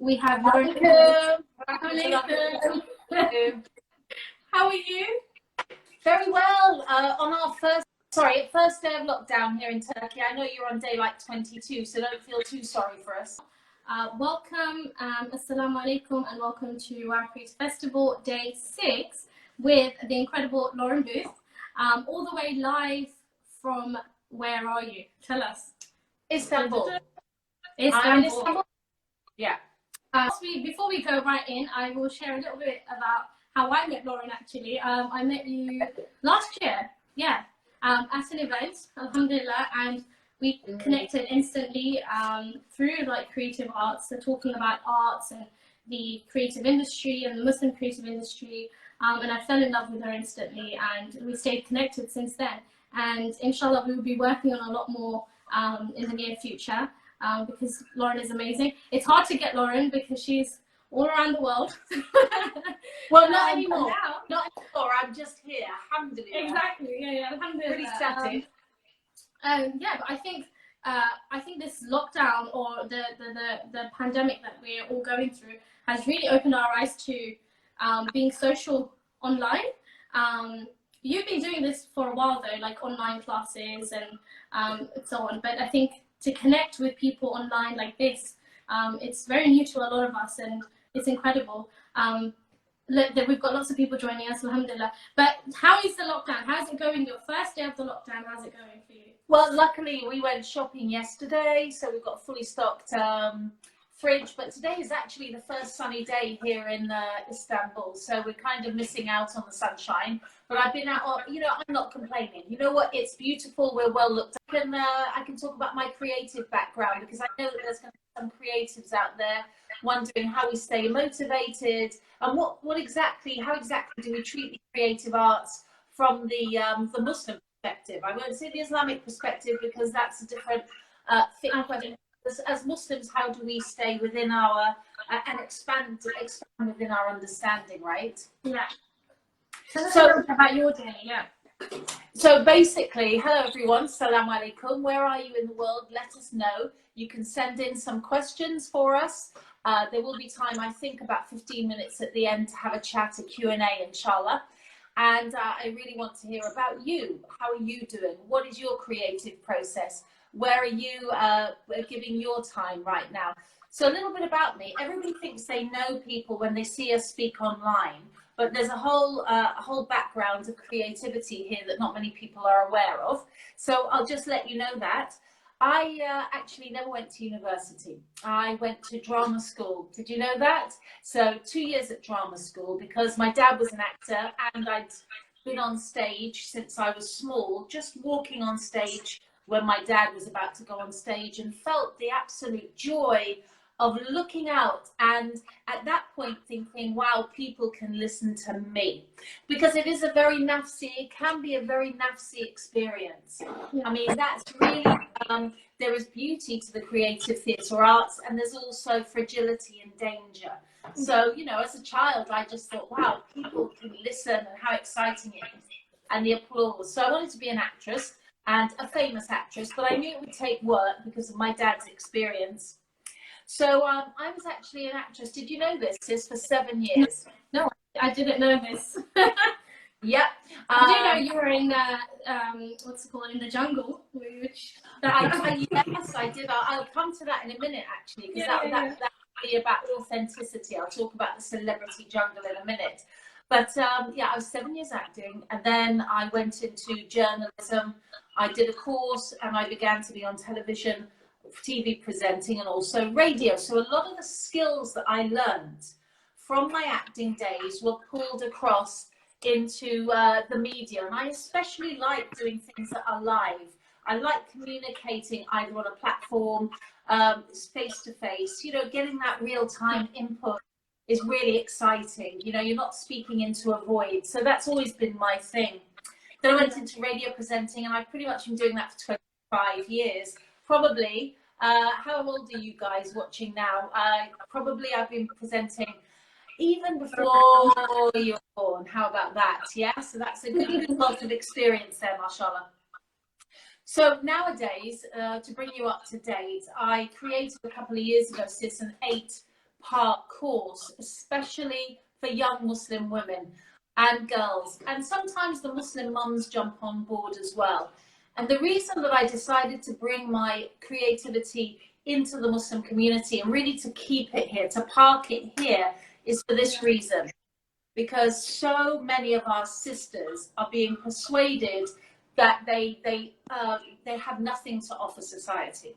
we have Lauren. How are you? Very well. On our first day of lockdown here in Turkey. I know you're on day like 22, so don't feel too sorry for us. Welcome, Assalamu-alaikum, and welcome to our Creative Festival Day 6 with the incredible Lauren Booth, all the way live from, where are you? Tell us. Istanbul. Istanbul. Yeah. Before we go right in, I will share a little bit about how I met Lauren actually. I met you last year, yeah, at an event, alhamdulillah, and we connected instantly through like creative arts, so talking about arts and the creative industry and the Muslim creative industry, and I fell in love with her instantly, and we stayed connected since then. And inshallah, we will be working on a lot more in the near future because Lauren is amazing. It's hard to get Lauren because she's all around the world. Well, not anymore. Not anymore. I'm just here. Alhamdulillah. Exactly. Yeah. Alhamdulillah. Pretty static. Yeah, but I think this lockdown or the pandemic that we're all going through has really opened our eyes to being social online. You've been doing this for a while though, like online classes and so on. But I think to connect with people online like this, it's very new to a lot of us, and it's incredible. We've got lots of people joining us, alhamdulillah. But how is the lockdown? How's it going? Your first day of the lockdown, how's it going for you? Well, luckily we went shopping yesterday, so we've got a fully stocked fridge. But today is actually the first sunny day here in Istanbul, so we're kind of missing out on the sunshine. But I've been out, you know, I'm not complaining. You know what? It's beautiful. We're well looked at. I can talk about my creative background because I know that there's going to be some creatives out there wondering how we stay motivated and how exactly do we treat the creative arts from the Muslim perspective. I won't say the Islamic perspective because that's a different thing. As Muslims, how do we stay within our and expand within our understanding, right? Yeah. So about your day, yeah. So basically, hello everyone, salam alaikum. Where are you in the world? Let us know. You can send in some questions for us. There will be time, I think, about 15 minutes at the end to have a chat, a Q&A, inshallah. And I really want to hear about you. How are you doing? What is your creative process? Where are you giving your time right now? So a little bit about me. Everybody thinks they know people when they see us speak online, but there's a whole background of creativity here that not many people are aware of. So I'll just let you know that. I actually never went to university. I went to drama school. Did you know that? So 2 years at drama school because my dad was an actor and I'd been on stage since I was small, just walking on stage when my dad was about to go on stage, and felt the absolute joy of looking out and at that point thinking, wow, people can listen to me, because it is a very nafsi, it can be a very nafsi experience. Yeah. I mean, that's really, there is beauty to the creative theatre arts, and there's also fragility and danger. So, you know, as a child, I just thought, wow, people can listen and how exciting it is, and the applause. So I wanted to be an actress, and a famous actress, but I knew it would take work because of my dad's experience. So I was actually an actress. Did you know this? Sis, for 7 years. No, I didn't know this. Yep. I do know you were in what's it called, in the jungle, which yes, I did. I'll come to that in a minute actually, because that will be about authenticity. I'll talk about the celebrity jungle in a minute. But yeah, I was 7 years acting, and then I went into journalism. I did a course and I began to be on television, TV presenting, and also radio. So a lot of the skills that I learned from my acting days were pulled across into the media. And I especially like doing things that are live. I like communicating either on a platform, face to face, you know, getting that real time input is really exciting. You know, you're not speaking into a void. So that's always been my thing. Then I went into radio presenting, and I've pretty much been doing that for 25 years. Probably, how old are you guys watching now? Probably I've been presenting even before you were born. How about that? Yeah, so that's a good lot of experience there, mashallah. So nowadays, to bring you up to date, I created a couple of years ago, Sis, an 8 part course, especially for young Muslim women and girls. And sometimes the Muslim mums jump on board as well. And the reason that I decided to bring my creativity into the Muslim community and really to keep it here, to park it here, is for this reason. Because so many of our sisters are being persuaded that they have nothing to offer society.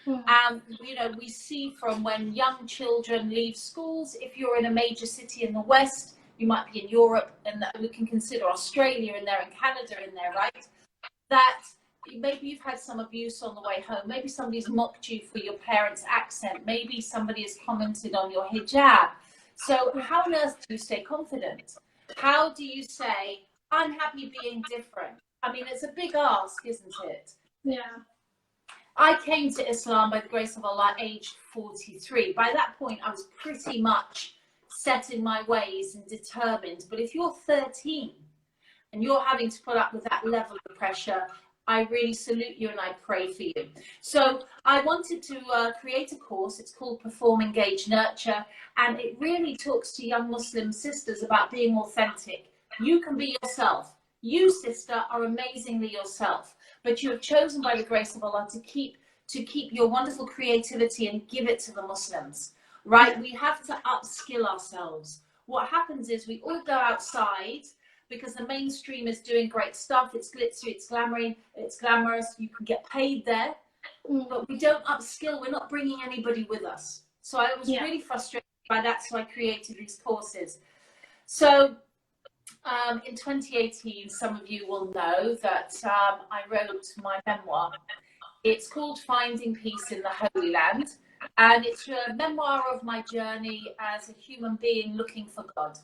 And you know, we see from when young children leave schools, if you're in a major city in the West, you might be in Europe, and we can consider Australia in there and Canada in there, right? That maybe you've had some abuse on the way home, maybe somebody's mocked you for your parents' accent, maybe somebody has commented on your hijab. So how on earth do you stay confident? How do you say, I'm happy being different? I mean, it's a big ask, isn't it? Yeah. I came to Islam by the grace of Allah aged 43. By that point, I was pretty much set in my ways and determined. But if you're 13 and you're having to put up with that level of pressure, I really salute you and I pray for you. So I wanted to create a course. It's called Perform, Engage, Nurture. And it really talks to young Muslim sisters about being authentic. You can be yourself. You, sister, are amazingly yourself. But you have chosen by the grace of Allah to keep your wonderful creativity and give it to the Muslims, right? We have to upskill ourselves. What happens is we all go outside because the mainstream is doing great stuff. It's glitzy, it's glamorous. You can get paid there, but we don't upskill. We're not bringing anybody with us. So I was really frustrated by that. So I created these courses. So in 2018, some of you will know that I wrote my memoir. It's called Finding Peace in the Holy Land, and it's a memoir of my journey as a human being looking for God.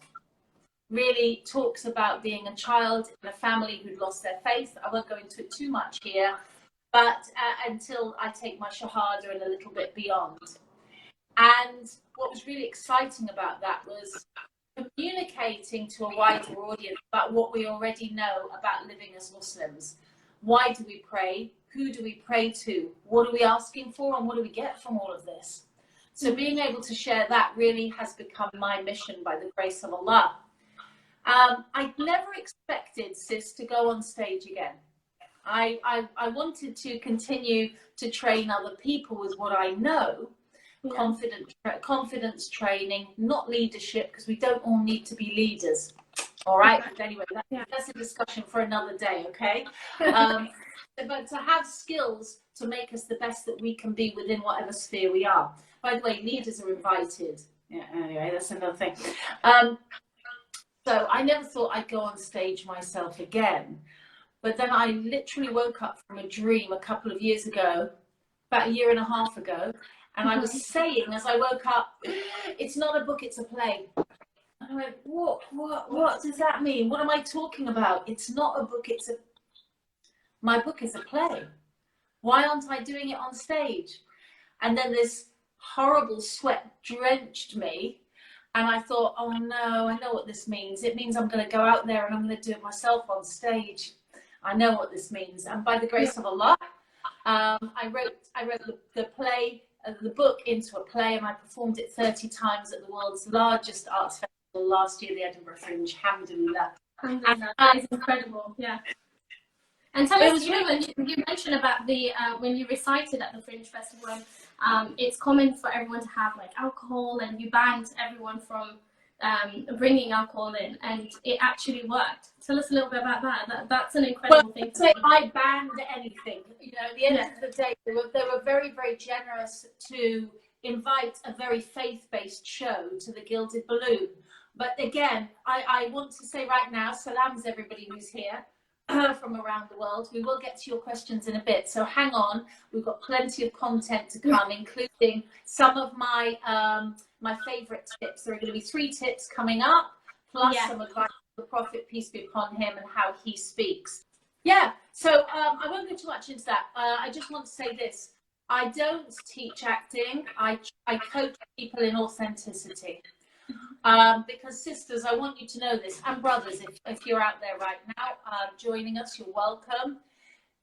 Really talks about being a child in a family who'd lost their faith. I won't go into it too much here, but until I take my Shahada and a little bit beyond. And what was really exciting about that was communicating to a wider audience about what we already know about living as Muslims. Why do we pray? Who do we pray to? What are we asking for? And what do we get from all of this? So being able to share that really has become my mission by the grace of Allah. I never expected, sis, to go on stage again. I wanted to continue to train other people with what I know. Confidence training, not leadership, because we don't all need to be leaders. All right. But anyway, that's a discussion for another day. Okay. But to have skills to make us the best that we can be within whatever sphere we are. By the way, leaders are invited. Yeah. Anyway, that's another thing. So I never thought I'd go on stage myself again. But then I literally woke up from a dream a couple of years ago, about a year and a half ago. And I was saying, as I woke up, it's not a book, it's a play. And I went, what does that mean? What am I talking about? It's not a book, my book is a play. Why aren't I doing it on stage? And then this horrible sweat drenched me. And I thought, oh no, I know what this means. It means I'm going to go out there and I'm going to do it myself on stage. I know what this means. And by the grace of Allah, I wrote the play, the book into a play, and I performed it 30 times at the world's largest arts festival last year, the Edinburgh Fringe. Alhamdulillah. That is incredible. Yeah. And tell us, you mentioned about the when you recited at the Fringe Festival, it's common for everyone to have like alcohol, and you banned everyone from bringing alcohol in, and it actually worked. Tell us a little bit about that. That's an incredible thing. Say I banned anything. You know, at the end of the day, they were very, very generous to invite a very faith-based show to the Gilded Balloon. But again, I want to say right now, salams everybody who's here from around the world. We will get to your questions in a bit, so hang on. We've got plenty of content to come, including some of my my favorite tips. There are going to be 3 tips coming up, plus some advice from the Prophet, peace be upon him, and how he speaks. So I won't go too much into that. I just want to say this. I don't teach acting. I coach people in authenticity. Because sisters, I want you to know this, and brothers, if you're out there right now joining us, you're welcome.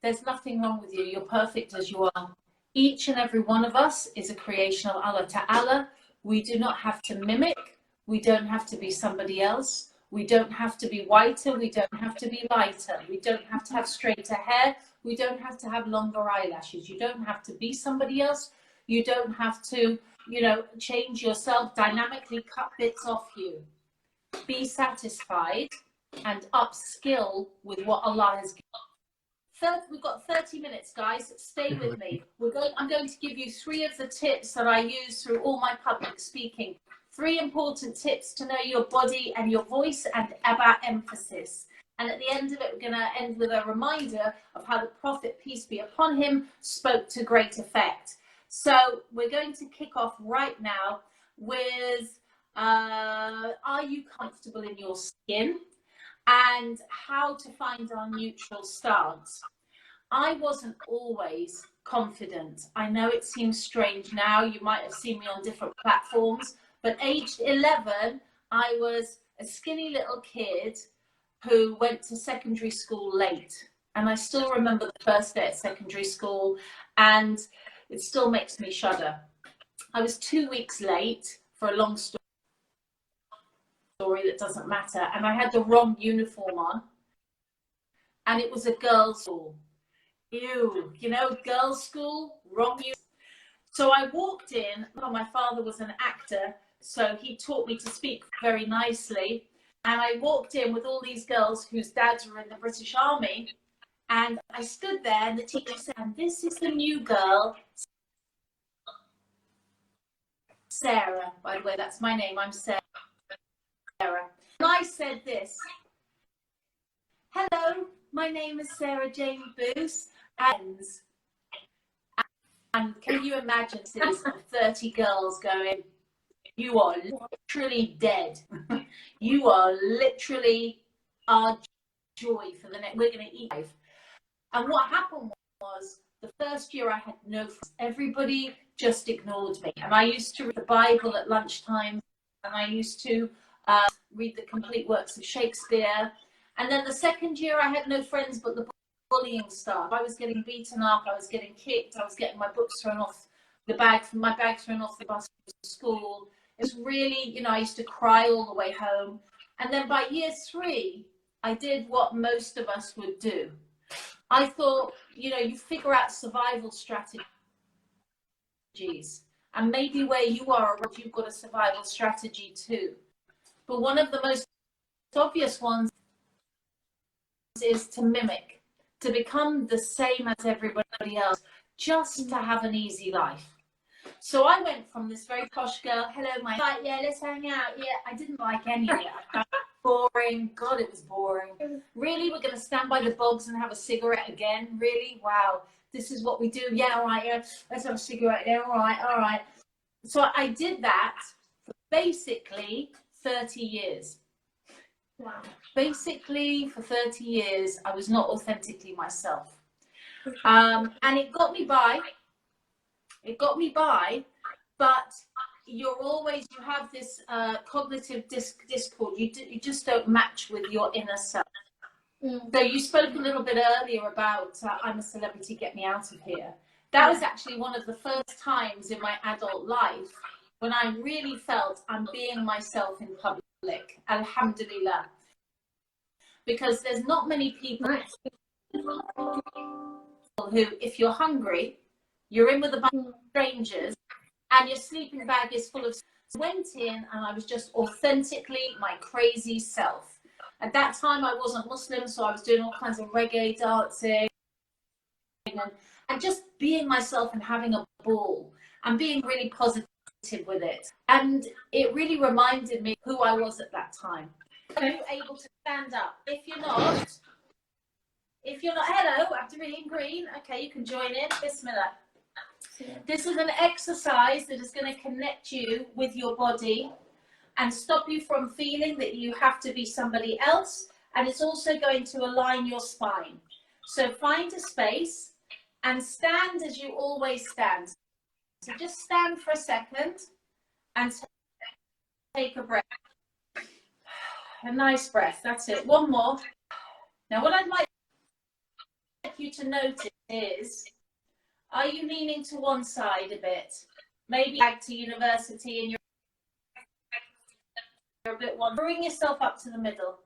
There's nothing wrong with you. You're perfect as you are. Each and every one of us is a creation of Allah Ta'ala. We do not have to mimic. We don't have to be somebody else. We don't have to be whiter. We don't have to be lighter. We don't have to have straighter hair. We don't have to have longer eyelashes. You don't have to be somebody else. You don't have to, you know, change yourself, dynamically cut bits off you. Be satisfied and upskill with what Allah has given. We've got 30 minutes, guys. Stay with me. I'm going to give you 3 of the tips that I use through all my public speaking. 3 important tips to know your body and your voice and about emphasis. And at the end of it, we're going to end with a reminder of how the Prophet, peace be upon him, spoke to great effect. So we're going to kick off right now with, are you comfortable in your skin? And how to find our neutral stance. I wasn't always confident. I know it seems strange now. You might have seen me on different platforms, but aged 11, I was a skinny little kid who went to secondary school late. And I still remember the first day at secondary school, and it still makes me shudder. I was 2 weeks late for a long story that doesn't matter, and I had the wrong uniform on, and it was a girls' school. Ew, you know, girls' school, wrong uniform. So I walked in. Well, my father was an actor, so he taught me to speak very nicely. And I walked in with all these girls whose dads were in the British Army, and I stood there, and the teacher said, and this is the new girl, Sarah. By the way, that's my name. I'm Sarah. And I said this: hello, my name is Sarah Jane Booth, and can you imagine this 30 girls going, you are literally dead. You are literally our joy for the next, we're going to eat life. And what happened was, the first year I had no friends. Everybody just ignored me. And I used to read the Bible at lunchtime, and I used to read the complete works of Shakespeare. And then the second year I had no friends, but the bullying started. I was getting beaten up, I was getting kicked, I was getting my books thrown off my bag thrown off the bus to school. It was really, you know, I used to cry all the way home. And then by year 3, I did what most of us would do. I thought, you know, you figure out survival strategies. And maybe where you are, you've got a survival strategy too. But one of the most obvious ones is to mimic, to become the same as everybody else, just to have an easy life. So I went from this very posh girl, hello, my, like, yeah, let's hang out. Yeah, I didn't like any of it. I found it boring. God, it was boring. Really, we're going to stand by the bogs and have a cigarette again? Really? Wow. This is what we do. Yeah, all right. Yeah, let's have a cigarette. Yeah, all right. All right. So I did that for basically 30 years. Wow. Basically, for 30 years, I was not authentically myself. And it got me by. It got me by, but you have this cognitive discord. You just don't match with your inner self. So you spoke a little bit earlier about I'm a celebrity, get me out of here. That was actually one of the first times in my adult life when I really felt I'm being myself in public. Alhamdulillah. Because there's not many people who, if you're hungry, you're in with a bunch of strangers, and your sleeping bag is full of. Went in, and I was just authentically my crazy self. At that time, I wasn't Muslim, so I was doing all kinds of reggae dancing, and just being myself and having a ball, and being really positive with it. And it really reminded me who I was at that time. Are you able to stand up? If you're not, hello, after reading green, okay, you can join in. Bismillah. This is an exercise that is going to connect you with your body and stop you from feeling that you have to be somebody else. And it's also going to align your spine. So find a space and stand as you always stand. So just stand for a second and take a breath. A nice breath. That's it. One more. Now, what I'd like you to notice is, are you leaning to one side a bit? Maybe back to university and you're a bit one. Bring yourself up to the middle.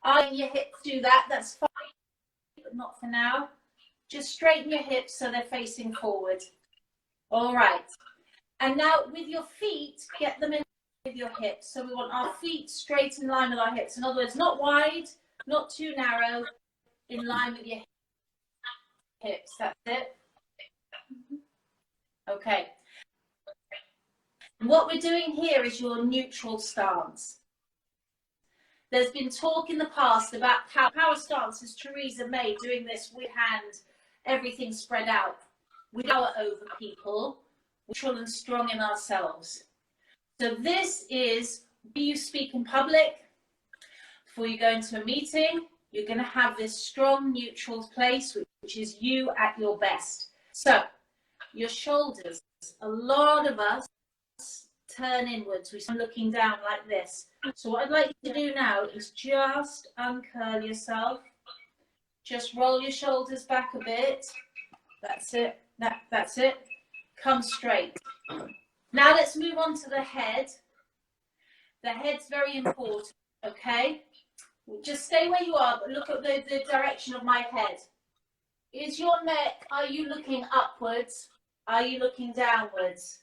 Iron your hips, do that. That's fine, but not for now. Just straighten your hips so they're facing forward. All right. And now with your feet, get them in with your hips. So we want our feet straight in line with our hips. In other words, not wide, not too narrow, in line with your hips. That's it. Okay. And what we're doing here is your neutral stance. There's been talk in the past about how power stances Theresa made, doing this with hand, everything spread out. We power over people, neutral and strong in ourselves. So this is when you speak in public, before you go into a meeting, you're going to have this strong neutral place, which is you at your best. So your shoulders, a lot of us turn inwards. We're looking down like this. So what I'd like you to do now is just uncurl yourself. Just roll your shoulders back a bit. That's it. That's it. Come straight. Now let's move on to the head. The head's very important, okay? Just stay where you are, but look at the direction of my head. Is your neck, are you looking upwards? Are you looking downwards?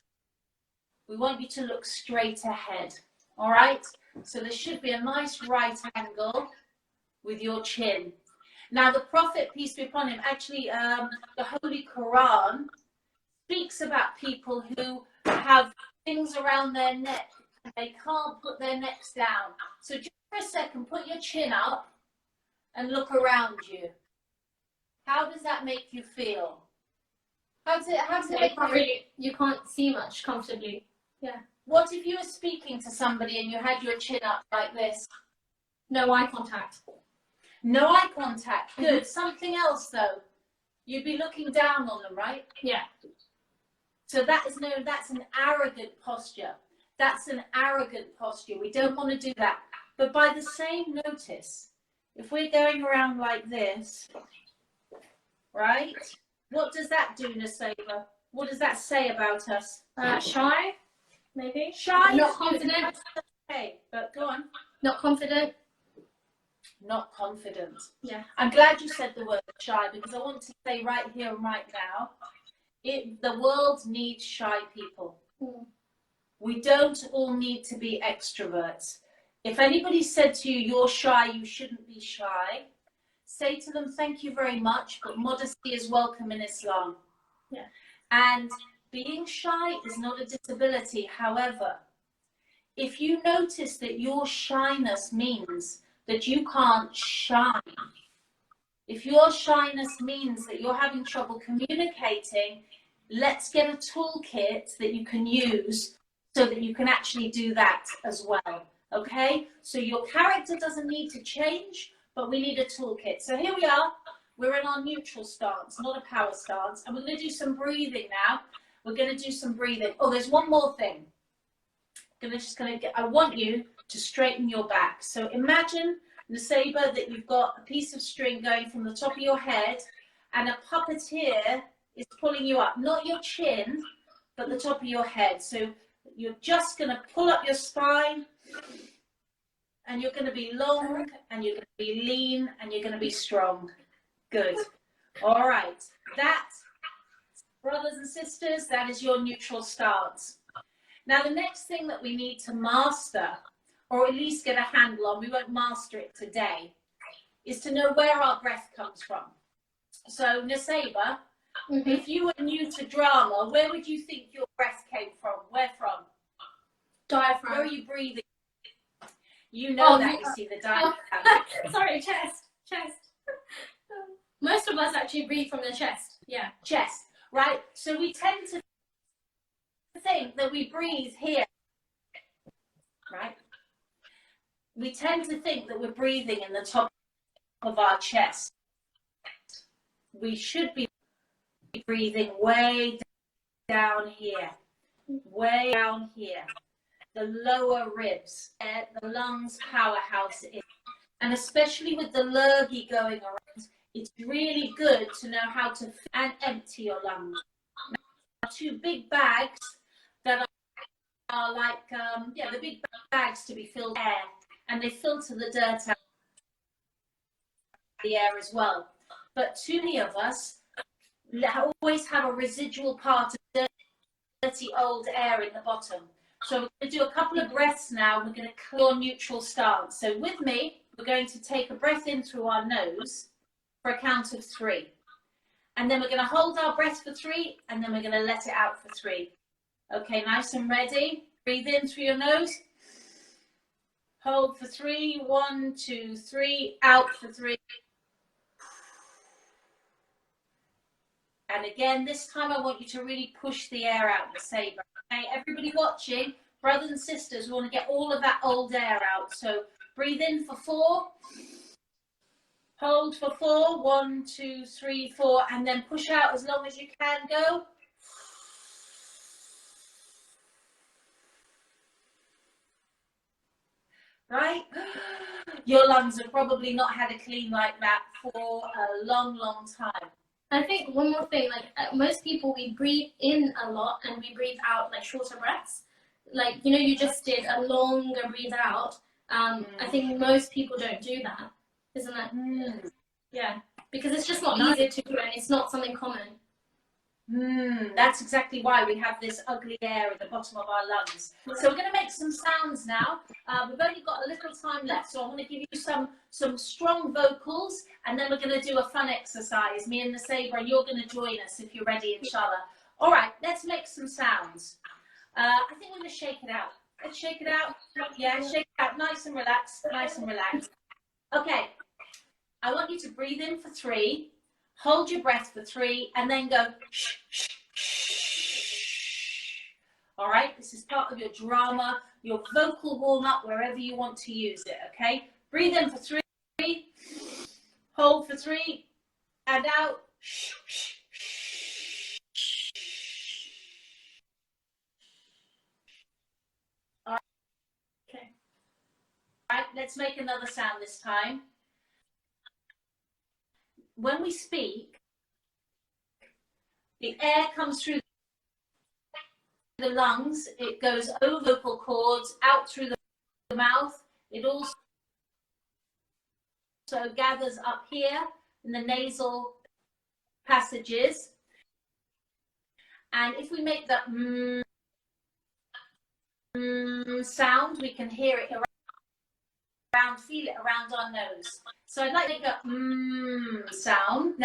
We want you to look straight ahead, all right? So there should be a nice right angle with your chin. Now the Prophet, peace be upon him, actually the Holy Quran speaks about people who have things around their neck and they can't put their necks down. So just for a second, put your chin up and look around you. How does that make you feel? How does it make you feel? You can't see much comfortably. Yeah. What if you were speaking to somebody and you had your chin up like this? No eye contact. No eye contact. Good. Something else though. You'd be looking down on them, right? Yeah. So that's an arrogant posture. That's an arrogant posture. We don't want to do that. But by the same notice, if we're going around like this, right? What does that do, Nasaba? What does that say about us? Shy, maybe. Shy. Not confident. Okay, but go on. Not confident. Not confident. Yeah. I'm glad you said the word shy, because I want to say right here and right now, the world needs shy people. Mm. We don't all need to be extroverts. If anybody said to you, you're shy, you shouldn't be shy, say to them, thank you very much, but modesty is welcome in Islam. Yeah. And being shy is not a disability. However, if you notice that your shyness means that you can't shine, if your shyness means that you're having trouble communicating, let's get a toolkit that you can use so that you can actually do that as well. Okay? So your character doesn't need to change, but we need a toolkit. So here we are. We're in our neutral stance, not a power stance. And we're going to do some breathing now. We're going to do some breathing. Oh, there's one more thing. I want you to straighten your back. So imagine, Nasaba, that you've got a piece of string going from the top of your head and a puppeteer is pulling you up. Not your chin, but the top of your head. So you're just going to pull up your spine and you're going to be long and you're going to be lean and you're going to be strong. Good. All right. That, brothers and sisters, that is your neutral stance. Now, the next thing that we need to master, or at least get a handle on, we won't master it today, is to know where our breath comes from. So, Nasaba, if you were new to drama, where would you think your breath came from? Where from? Diaphragm. Where are you breathing? You know that, you see, the diaphragm. Sorry, chest. Most of us actually breathe from the chest. Yeah. Chest, right? So we tend to think that we breathe here, right? We tend to think that we're breathing in the top of our chest. We should be breathing way down here, way down here. The lower ribs, where the lungs powerhouse is. And especially with the lurgy going around, it's really good to know how to and empty your lungs. Now, two big bags that are like, yeah, the big bags to be filled with air, and they filter the dirt out of the air as well. But too many of us always have a residual part of dirty old air in the bottom. So we're going to do a couple of breaths now. We're going to clear neutral stance. So with me, we're going to take a breath in through our nose for a count of 3. And then we're going to hold our breath for 3, and then we're going to let it out for 3. Okay, nice and ready. Breathe in through your nose. Hold for 3. 1, 2, 3. Out for 3. And again, this time I want you to really push the air out the saber. Okay, everybody watching, brothers and sisters, we want to get all of that old air out. So breathe in for 4. Hold for 4. 1, 2, 3, 4. And then push out as long as you can. Go. Right? Your lungs have probably not had a clean like that for a long, long time. I think one more thing, like most people, we breathe in a lot and we breathe out like shorter breaths. Like, you know, you just did a longer breathe out. I think most people don't do that, isn't that? Yeah, because it's just not easy to do and it's not something common. That's exactly why we have this ugly air at the bottom of our lungs. So we're going to make some sounds now. We've only got a little time left, so I want to give you some strong vocals, and then we're going to do a fun exercise, me and the saber, and you're going to join us if you're ready, inshallah. All right, let's make some sounds. I think we're going to shake it out. Let's shake it out. Yeah, shake it out. Nice and relaxed. Nice and relaxed. Okay. I want you to breathe in for 3. Hold your breath for 3 and then go shh, shh, shh. All right, this is part of your drama, your vocal warm-up, wherever you want to use it, okay? Breathe in for 3, hold for 3, and out. Shh, shh, shh. All right. Okay. All right, let's make another sound this time. When we speak, the air comes through the lungs, it goes over vocal cords, out through the mouth. It also gathers up here in the nasal passages. And if we make that sound, we can hear it around, feel it around our nose. So I'd like to make a sound.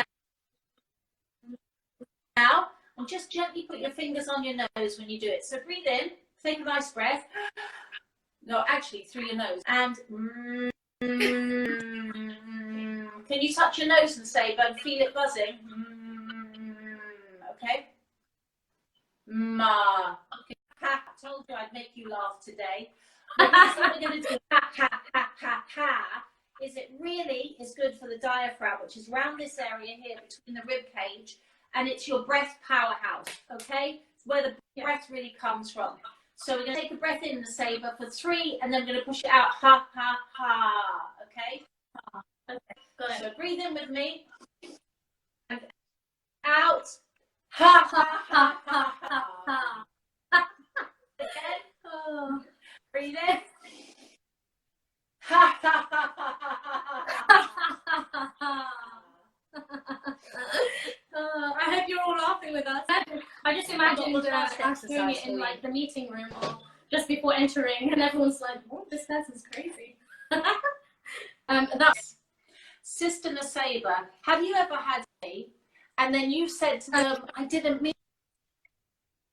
Now, and just gently put your fingers on your nose when you do it. So breathe in, take a nice breath. No, actually, through your nose. And can you touch your nose and say, but feel it buzzing? Okay. Ma. Okay. Ha, I told you I'd make you laugh today. But what we're going to do, ha, ha, ha, ha, ha, is it really is good for the diaphragm, which is around this area here between the rib cage, and it's your breath powerhouse, okay? It's where the breath really comes from. So we're going to take a breath in the saber for 3, and then we're going to push it out, ha, ha, ha, okay? Okay, got it. So breathe in with me, and out, ha, ha, ha, ha, ha, ha. Again, oh. Breathe in. Ha, ha, ha, ha, ha, ha. I hope you're all laughing with us. I just imagined us doing it in like the meeting room or just before entering, and everyone's like, "Oh, this person's crazy." That's Sister Nasaiba, have you ever had me and then you said to them, "I didn't mean"?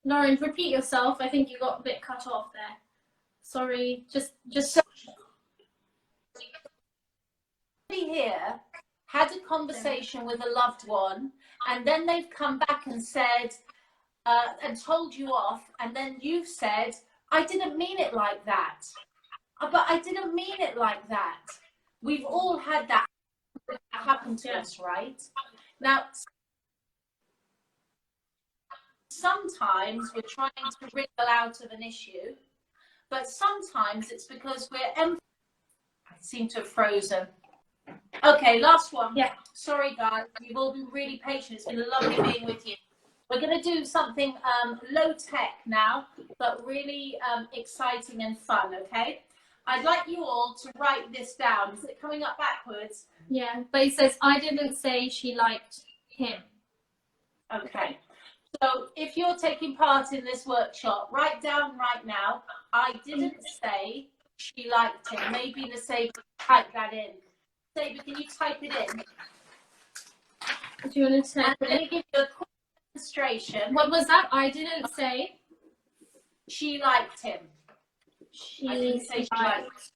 Lauren, repeat yourself. I think you got a bit cut off there. Sorry, just. Here had a conversation with a loved one, and then they've come back and said and told you off, and then you've said, "I didn't mean it like that." But I didn't mean it like that. We've all had that happen to us, right? Now, sometimes we're trying to wriggle out of an issue, but sometimes it's because I seem to have frozen. Okay, last one. Yeah. Sorry, guys. You've all been really patient. It's been lovely being with you. We're going to do something low tech now, but really exciting and fun, okay? I'd like you all to write this down. Is it coming up backwards? Yeah, but it says, I didn't say she liked him. Okay. So if you're taking part in this workshop, write down right now, I didn't say she liked him. Maybe the Saber type that in. Saber, can you type it in? Do you want to type I'm going it? to give you a quick demonstration. What was that? I didn't say She liked him. she I didn't say she liked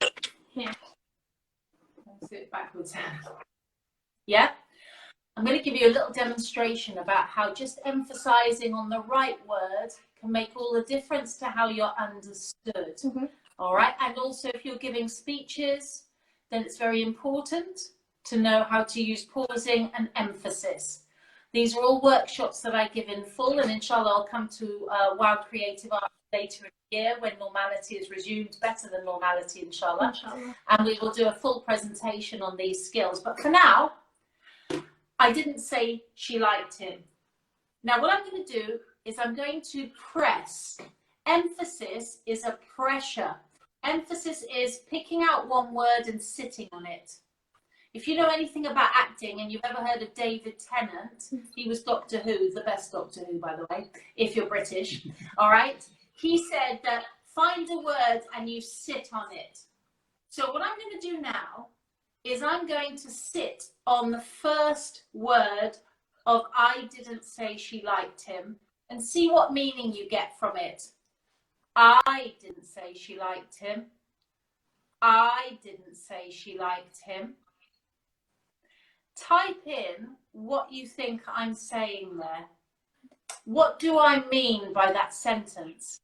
him. Let's do it backwards. Yeah? I'm going to give you a little demonstration about how just emphasizing on the right word can make all the difference to how you're understood. Mm-hmm. All right? And also if you're giving speeches, then it's very important to know how to use pausing and emphasis. These are all workshops that I give in full, and inshallah I'll come to WOW Creative Art later in the year when normality is resumed, better than normality, inshallah. And we will do a full presentation on these skills. But for now, I didn't say she liked him. Now what I'm going to do is I'm going to press. Emphasis is a pressure. Emphasis is picking out one word and sitting on it. If you know anything about acting and you've ever heard of David Tennant, he was Doctor Who, the best Doctor Who, by the way, if you're British, all right? He said that find a word and you sit on it. So what I'm going to do now is I'm going to sit on the first word of I didn't say she liked him and see what meaning you get from it. I didn't say she liked him. I didn't say she liked him. Type in what you think I'm saying there. What do I mean by that sentence?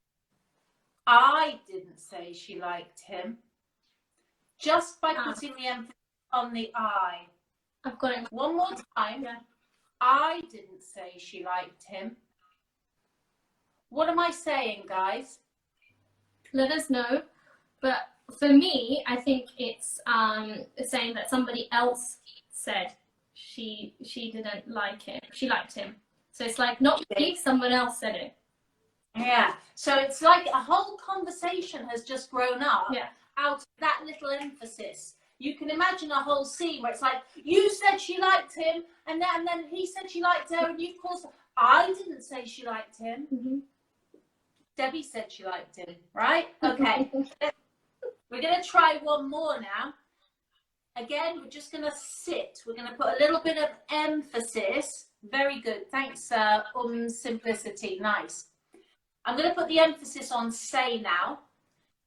I didn't say she liked him. Just by putting the emphasis on the I. I've got it. One more time. Yeah. I didn't say she liked him. What am I saying, guys? Let us know. But for me, I think it's saying that somebody else said she didn't like him. She liked him. So it's like not me, someone else said it. Yeah. So it's like a whole conversation has just grown up out of that little emphasis. You can imagine a whole scene where it's like, you said she liked him, and then he said she liked her, and you, of course, I didn't say she liked him. Mm-hmm. Debbie said she liked him, right? Okay. We're going to try one more now. Again, we're just going to sit. We're going to put a little bit of emphasis. Very good. Thanks, Simplicity. Nice. I'm going to put the emphasis on say now.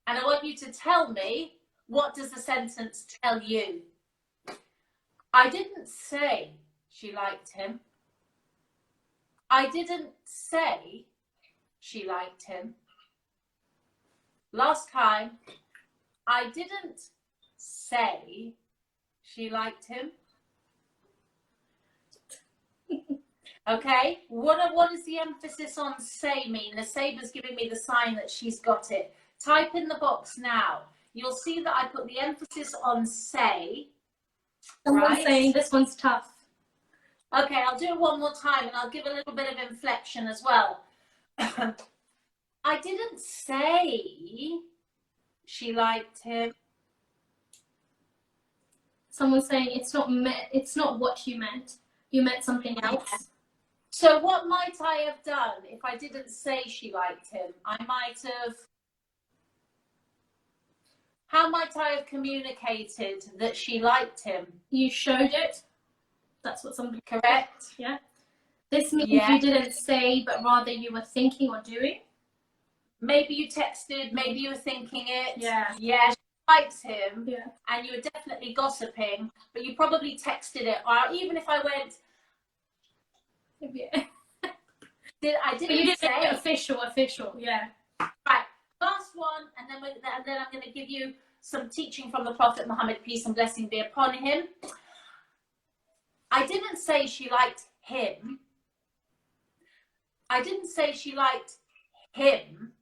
And I want you to tell me, what does the sentence tell you? I didn't say she liked him. I didn't say she liked him. Last time, I didn't say she liked him. Okay, what does the emphasis on say mean? The Saber's giving me the sign that she's got it. Type in the box now. You'll see that I put the emphasis on say. Someone's saying this one's tough. Okay, I'll do it one more time and I'll give a little bit of inflection as well. I didn't say she liked him. Someone's saying it's not what you meant. You meant something else. So what might I have done if I didn't say she liked him? I might have... How might I have communicated that she liked him? You showed it. That's what somebody... Correct. Yeah. This means you didn't say, but rather you were thinking or doing. Maybe you texted, maybe you were thinking it. Yeah. Yeah, she likes him. Yeah. And you were definitely gossiping, but you probably texted it. Or even if I went... Yeah. I didn't but you didn't say say official, yeah. Right, last one, and then I'm going to give you some teaching from the Prophet Muhammad, peace and blessing be upon him. I didn't say she liked him. I didn't say she liked him.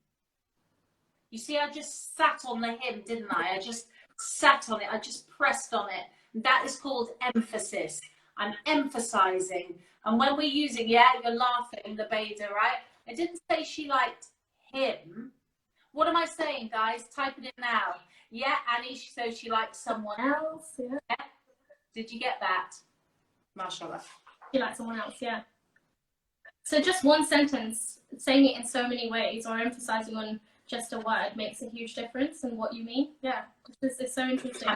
You see, I just sat on the him, didn't I? I just sat on it. I just pressed on it. That is called emphasis. I'm emphasizing. And when we're using, yeah, you're laughing, the beta, right? I didn't say she liked him. What am I saying, guys? Type it in now. Yeah, Annie, so she likes someone else. Yeah. Did you get that? MashaAllah. She likes someone else, yeah. So just one sentence, saying it in so many ways or emphasizing on just a word makes a huge difference in what you mean. Yeah, this is so interesting.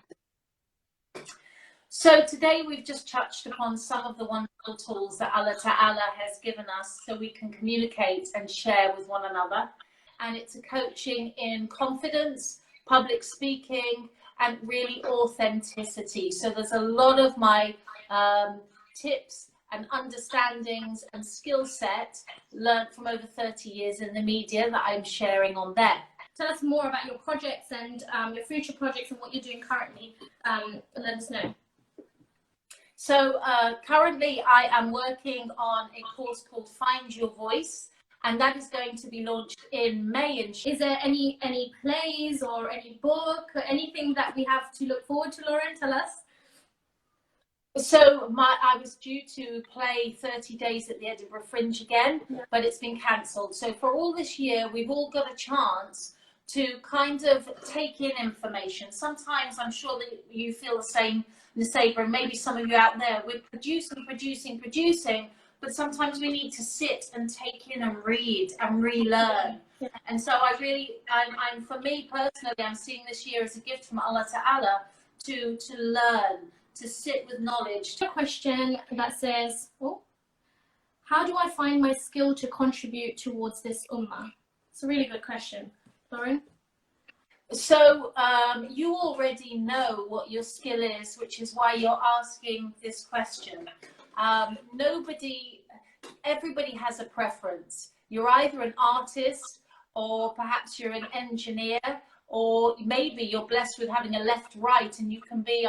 So today we've just touched upon some of the wonderful tools that Allah Ta'ala has given us so we can communicate and share with one another. And it's a coaching in confidence, public speaking, and really authenticity. So there's a lot of my tips and understandings and skill set learned from over 30 years in the media that I'm sharing on there. Tell us more about your projects and your future projects and what you're doing currently. Let us know. So currently I am working on a course called Find Your Voice, and that is going to be launched in May. Is there any plays or any book or anything that we have to look forward to, Lauren? Tell us. So I was due to play 30 Days at the Edinburgh Fringe again, but it's been cancelled. So for all this year, we've all got a chance to kind of take in information. Sometimes I'm sure that you feel the same, Nusayba, and maybe some of you out there, we're producing, but sometimes we need to sit and take in and read and relearn. Yeah. And so I'm for me personally, I'm seeing this year as a gift from Allah Ta'ala to learn, to sit with knowledge. A question that says, oh, how do I find my skill to contribute towards this ummah? It's a really good question. Lauren? So you already know what your skill is, which is why you're asking this question. Everybody has a preference. You're either an artist, or perhaps you're an engineer, or maybe you're blessed with having a left, right, and you can be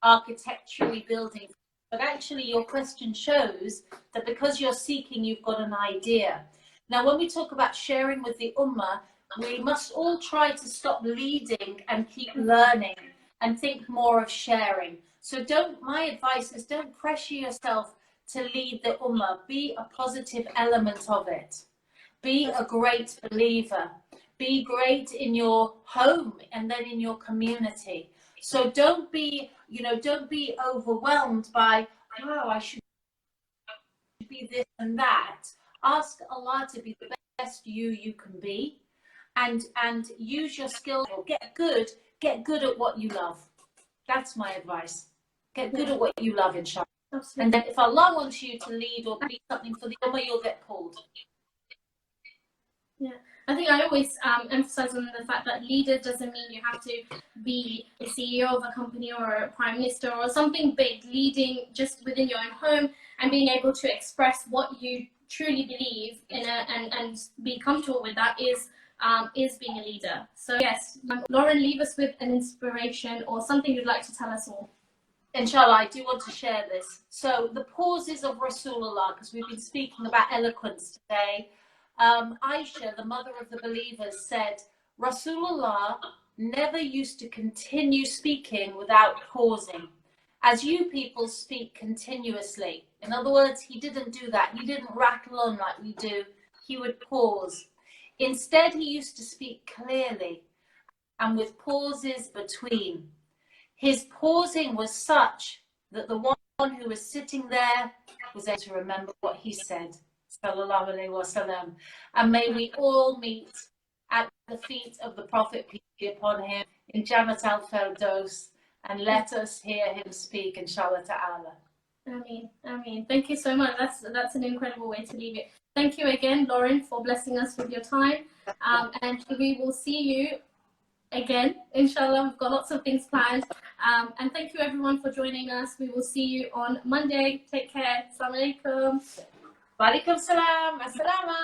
architecturally building. But actually your question shows that because you're seeking, you've got an idea. Now, when we talk about sharing with the ummah, we must all try to stop leading and keep learning and think more of sharing. So my advice is don't pressure yourself to lead the ummah. Be a positive element of it. Be a great believer. Be great in your home and then in your community. So don't be overwhelmed by, oh, I should be this and that. Ask Allah to be the best you can be, and use your skills. Get good at what you love. That's my advice. Get good at what you love, inshallah. Absolutely. And then if Allah wants you to lead or be something for the ummah, you'll get called. Yeah, I think I always emphasize on the fact that leader doesn't mean you have to be a CEO of a company or a prime minister or something big. Leading just within your own home and being able to express what you truly believe in and be comfortable with that is being a leader. So yes, Lauren, leave us with an inspiration or something you'd like to tell us all. Inshallah, I do want to share this. So the pauses of Rasulullah, because we've been speaking about eloquence today. Aisha, the mother of the believers, said Rasulullah never used to continue speaking without pausing, as you people speak continuously. In other words, he didn't do that. He didn't rattle on like we do. He would pause. Instead, he used to speak clearly and with pauses between. His pausing was such that the one who was sitting there was able to remember what he said. Sallallahu Alaihi Wasallam. And may we all meet at the feet of the Prophet, peace be upon him, in Jannat al-Firdaus, and let us hear him speak, inshallah ta'ala. Ameen, ameen. Thank you so much. That's an incredible way to leave it. Thank you again, Lauren, for blessing us with your time. And we will see you again, inshallah. We've got lots of things planned. And thank you everyone for joining us. We will see you on Monday. Take care. Assalamu alaikum. Wa alaikum salam. As-salama.